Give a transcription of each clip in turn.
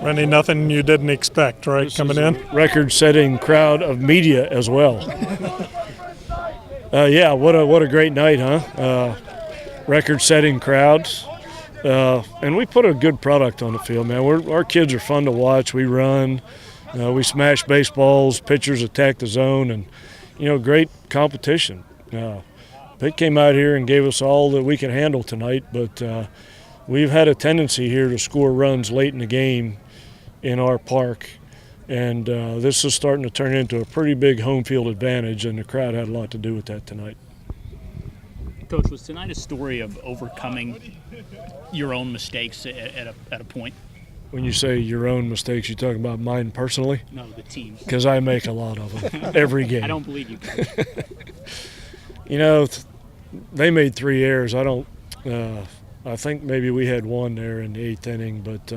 Randy, nothing you didn't expect, right, This coming is a in? record-setting crowd of media as well. Yeah, what a great night, huh? Record-setting crowds, and we put a good product on the field, man. Our kids are fun to watch. We run, we smash baseballs, pitchers attack the zone, and great competition. Pitt came out here and gave us all that we can handle tonight, but we've had a tendency here to score runs late in the game in our park, and this is starting to turn into a pretty big home field advantage, and the crowd had a lot to do with that tonight. Coach, was tonight a story of overcoming your own mistakes at a point? When you say your own mistakes, you talking about mine personally? No, the team. Because I make a lot of them every game. I don't believe you, Coach. They made 3 errors. I think maybe we had one there in the 8th inning, but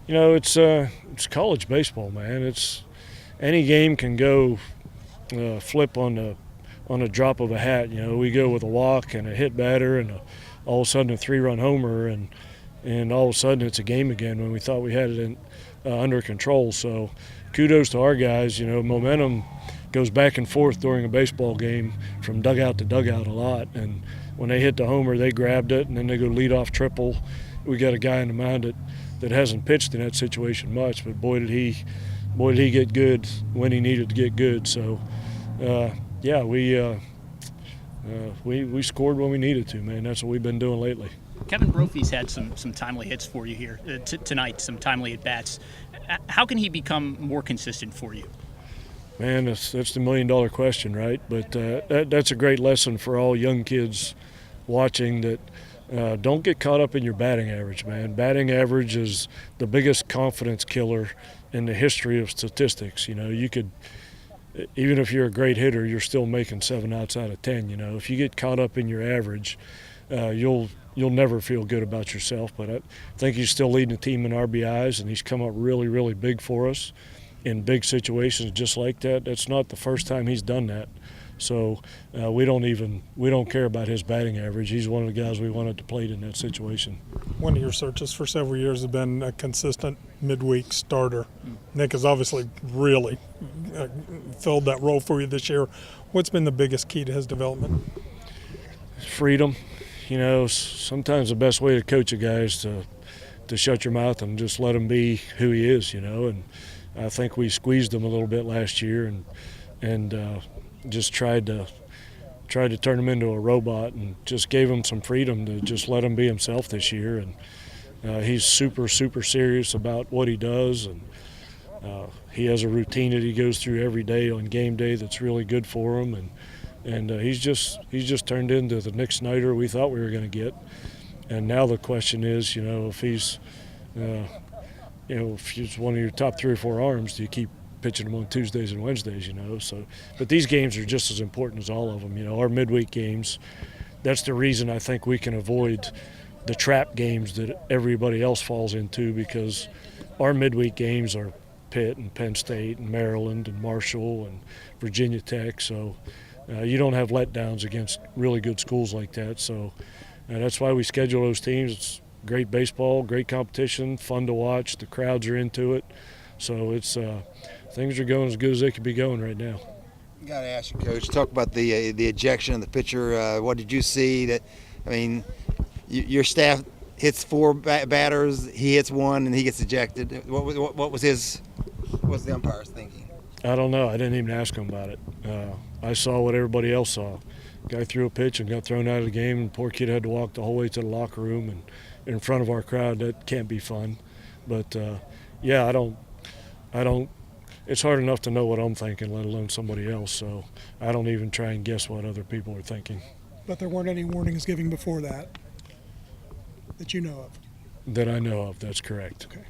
it's college baseball, man. It's any game can go flip on a drop of a hat. We go with a walk and a hit batter and all of a sudden a 3-run homer, and all of a sudden it's a game again when we thought we had it under control. So kudos to our guys. Momentum goes back and forth during a baseball game from dugout to dugout a lot, and when they hit the homer, they grabbed it, and then they go lead off triple. We got a guy in the mound that hasn't pitched in that situation much, but boy did he get good when he needed to get good. So yeah, we scored when we needed to, man. That's what we've been doing lately. Kevin Brophy's had some timely hits for you here tonight, some timely at-bats. How can he become more consistent for you? Man, that's the $1 million question, right? But that's a great lesson for all young kids watching, that don't get caught up in your batting average, man. Batting average is the biggest confidence killer in the history of statistics. You could, even if you're a great hitter, you're still making 7 outs out of 10. If you get caught up in your average, you'll never feel good about yourself. But I think he's still leading the team in RBIs, and he's come up really, really big for us in big situations just like that. That's not the first time he's done that. So we don't care about his batting average. He's one of the guys we want at the plate in that situation. One of your searches for several years has been a consistent midweek starter. Nick has obviously really filled that role for you this year. What's been the biggest key to his development? Freedom. Sometimes the best way to coach a guy is to shut your mouth and just let him be who he is, and I think we squeezed him a little bit last year and just tried to turn him into a robot, and just gave him some freedom to just let him be himself this year. And he's super, super serious about what he does, and he has a routine that he goes through every day on game day that's really good for him. And he's just turned into the Nick Snyder we thought we were going to get. And now the question is, if he's if he's one of your top 3 or 4 arms, do you keep pitching them on Tuesdays and Wednesdays? So, but these games are just as important as all of them. Our midweek games, that's the reason I think we can avoid the trap games that everybody else falls into, because our midweek games are Pitt and Penn State and Maryland and Marshall and Virginia Tech. So you don't have letdowns against really good schools like that. So that's why we schedule those teams. It's great baseball, great competition, fun to watch. The crowds are into it. So it's things are going as good as they could be going right now. Got to ask you, Coach, talk about the ejection of the pitcher. What did you see? Your staff hits 4 batters, he hits 1, and he gets ejected. What was the umpire's thinking? I don't know. I didn't even ask him about it. I saw what everybody else saw. Guy threw a pitch and got thrown out of the game, and poor kid had to walk the whole way to the locker room and in front of our crowd. That can't be fun. But yeah, I don't. It's hard enough to know what I'm thinking, let alone somebody else. So I don't even try and guess what other people are thinking. But there weren't any warnings given before that you know of? That I know of, that's correct. Okay.